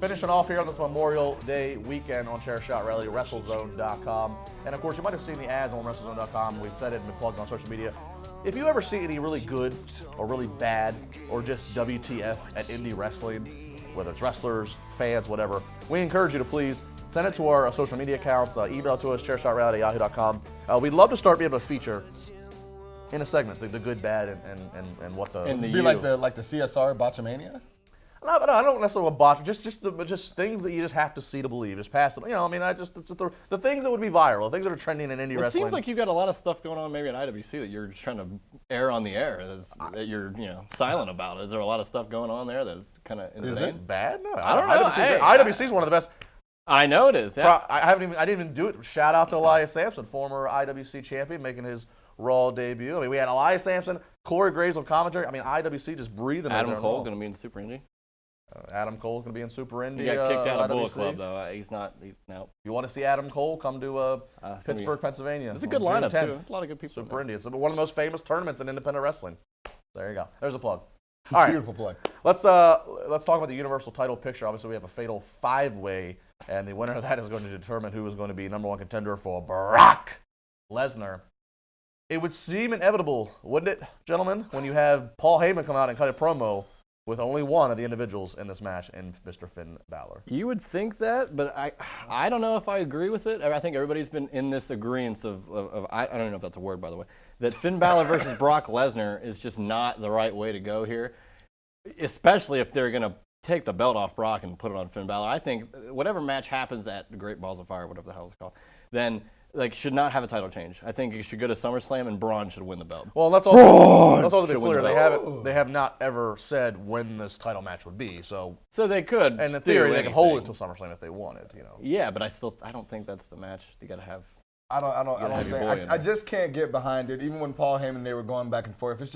Finishing off here on this Memorial Day weekend on Chairshot Rally, WrestleZone.com. And of course, you might have seen the ads on WrestleZone.com. We've said it and been plugged on social media. If you ever see any really good or really bad or just WTF at indie wrestling, whether it's wrestlers, fans, whatever, we encourage you to please send it to our social media accounts, email to us, chairshotrally@yahoo.com. We'd love to start being able to feature in a segment the good, bad, and what the. And to be like the CSR Botchamania? No, I don't necessarily want botch. Just things that you just have to see to believe. Just pass it. You know, I mean, it's just the things that would be viral, the things that are trending in indie wrestling. It seems like you've got a lot of stuff going on maybe at IWC that you're just trying to air on the air that you're silent about. Is there a lot of stuff going on there that's kind of insane? Is it bad? No, I don't know. IWC is one of the best. I know it is. Yeah. I didn't even do it. Shout out to Elias Sampson, former IWC champion, making his Raw debut. I mean, we had Elias Sampson, Corey Graves on commentary. I mean, IWC just breathing. Adam Cole going to be in Super Indie. Adam Cole's going to be in Super Indy. He got kicked out of Bullet Club, though. He's no. You want to see Adam Cole? Come to Pittsburgh, Pennsylvania. It's a good lineup, too. There's a lot of good people. Super Indy. It's one of the most famous tournaments in independent wrestling. There you go. There's a plug. All right. Beautiful plug. Let's talk about the Universal title picture. Obviously, we have a fatal five-way, and the winner of that is going to determine who is going to be number one contender for Brock Lesnar. It would seem inevitable, wouldn't it, gentlemen, when you have Paul Heyman come out and cut a promo with only one of the individuals in this match, and Mr. Finn Balor. You would think that, but I don't know if I agree with it. I think everybody's been in this agreement of I don't know if that's a word, by the way, that Finn Balor versus Brock Lesnar is just not the right way to go here, especially if they're going to take the belt off Brock and put it on Finn Balor. I think whatever match happens at the Great Balls of Fire, whatever the hell it's called, then should not have a title change. I think it should go to SummerSlam and Braun should win the belt. Well, let's also be clear. They have not ever said when this title match would be. So they could. And in theory, they could hold it until SummerSlam if they wanted. Yeah, but I don't think that's the match. You got to have. I just can't get behind it. Even when Paul Heyman and they were going back and forth,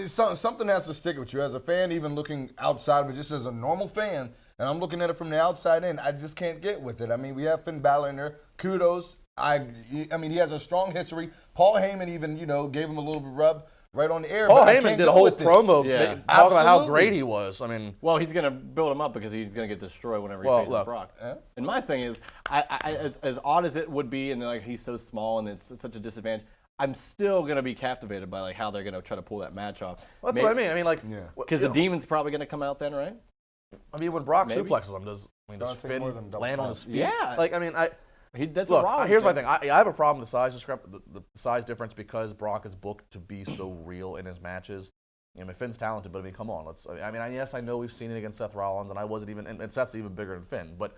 something has to stick with you as a fan. Even looking outside of it, just as a normal fan, and I'm looking at it from the outside in. I just can't get with it. I mean, we have Finn Balor in there. Kudos. I mean, he has a strong history. Paul Heyman even, gave him a little bit of rub right on the air. Paul Heyman did a whole promo talking about how great he was. I mean, well, he's going to build him up because he's going to get destroyed whenever he faces Brock. And my thing is, as odd as it would be, and he's so small and it's such a disadvantage, I'm still going to be captivated by how they're going to try to pull that match off. Well, that's what I mean. I mean, because the Demon's probably going to come out then, right? I mean, when Brock suplexes him, does Finn land on his feet? Yeah. That's Look, wrong. Here's my thing. I have a problem with the size difference because Brock is booked to be so real in his matches. Finn's talented, but I mean, come on. Yes, I know we've seen it against Seth Rollins, and I wasn't even, and Seth's even bigger than Finn, but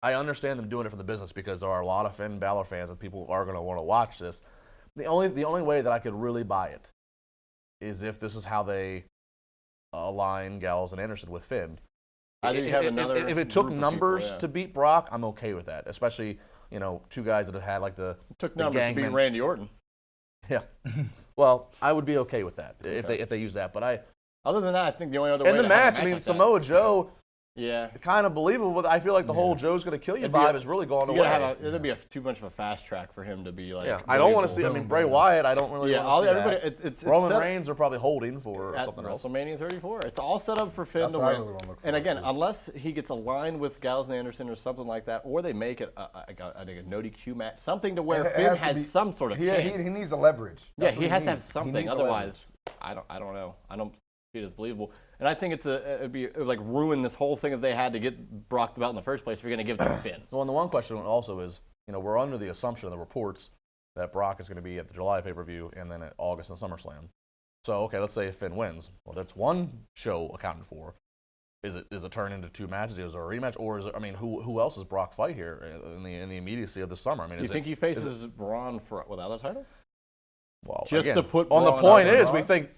I understand them doing it for the business because there are a lot of Finn Balor fans and people are going to want to watch this. The only way that I could really buy it is if this is how they align Gallows and Anderson with Finn. If it took numbers to beat Brock, I'm okay with that. Especially, two guys that have had the took numbers to beat Randy Orton. Yeah. Well, I would be okay with that if they use that. But other than that, I think the only other way in the match, Samoa Joe. Yeah, kind of believable, but I feel like the whole Joe's going to kill you vibe is really going away. It'll be too much of a fast track for him to be like. Yeah, I don't want to see. Bray Wyatt, I don't really want to see that. Roman Reigns are probably holding for something else. WrestleMania 34. It's all set up for Finn to win. And again, unless he gets aligned with Gallows and Anderson or something like that, or they make it I think a no DQ match, something to where Finn has some sort of chance. He needs a leverage. Yeah, he has to have something. Otherwise, I don't know. I don't see it as believable. And I think it would ruin this whole thing if they had to get Brock the belt in the first place if you're going to give it to Finn. Well, and the one question also is, we're under the assumption of the reports that Brock is going to be at the July pay-per-view and then at August in SummerSlam. So, okay, let's say if Finn wins. Well, that's one show accounted for. Is it turned into two matches? Is there a rematch? Or is it, who else does Brock fight here in the immediacy of the summer? You think he faces Braun without a title? Well, just again, to put on the point is, we think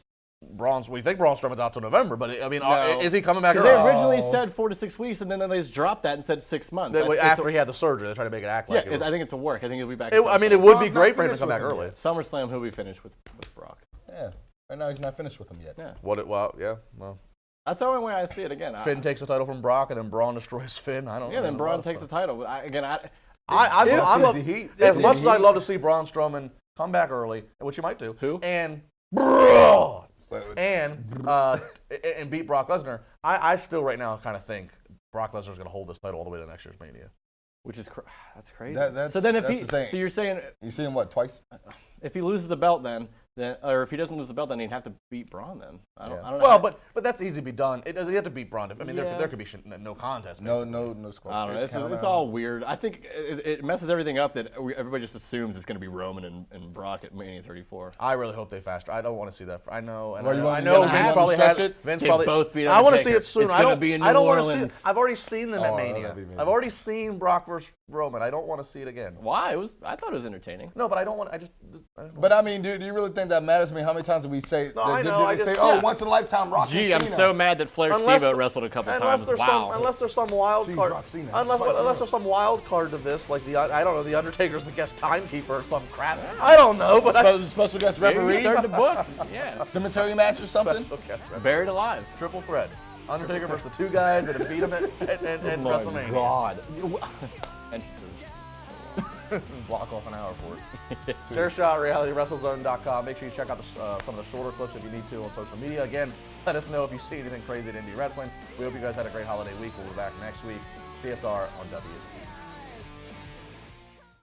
Braun Strowman's out till November, but is he coming back? They originally said 4 to 6 weeks, and then they just dropped that and said 6 months. After he had the surgery, they tried to make it act like it was. I think it's a work. I think he'll be back. It would be great for him to come back early. SummerSlam, he'll be finished with Brock. Yeah, right now he's not finished with him yet. Yeah. Well. That's the only way I see it again. Finn takes the title from Brock, and then Braun destroys Finn. I don't know. Yeah, then Braun takes the title. But as much as I'd love to see Braun Strowman come back early, which he might do. Who? And Braun and beat Brock Lesnar, I still right now kind of think Brock Lesnar's going to hold this title all the way to next year's Mania. Which is that's crazy. So you're saying you see him what, twice? If he loses the belt, then or if he doesn't lose the belt, then he'd have to beat Braun. Then I don't know. Well, but that's easy to be done. It doesn't have to beat Braun. I mean, there could be no contest. No squash. I don't know. It's all weird. I think it messes everything up that everybody just assumes it's going to be Roman and Brock at Mania 34. I really hope they faster. I don't want to see that. I know. And well, I know Vince probably has it. Vince probably. Both beat I want to see it soon. It's I don't want to see Orleans. it. I've already seen them at Mania. I've already seen Brock versus Roman. I don't want to see it again. Why? I thought it was entertaining. No, but I don't want. But I mean, do you really think that matters? I mean, how many times do we say? No, I know. Once in a lifetime, Rock. Gee, I'm so mad that Flair Steve wrestled a couple times. Wow. Unless there's some wild card. Unless there's some wild card to this, like I don't know, the Undertaker's the guest timekeeper or some crap. I don't know, but special guest referee. Starting to book. Yeah. Cemetery match or something. Buried alive. Triple threat. Undertaker versus the two guys that have beat him at WrestleMania. Oh my God. Block off an hour for it. Chairshot, WrealityWrestleZone.com. Make sure you check out some of the shorter clips if you need to on social media. Again, let us know if you see anything crazy at Indie Wrestling. We hope you guys had a great holiday week. We'll be back next week. PSR on WC.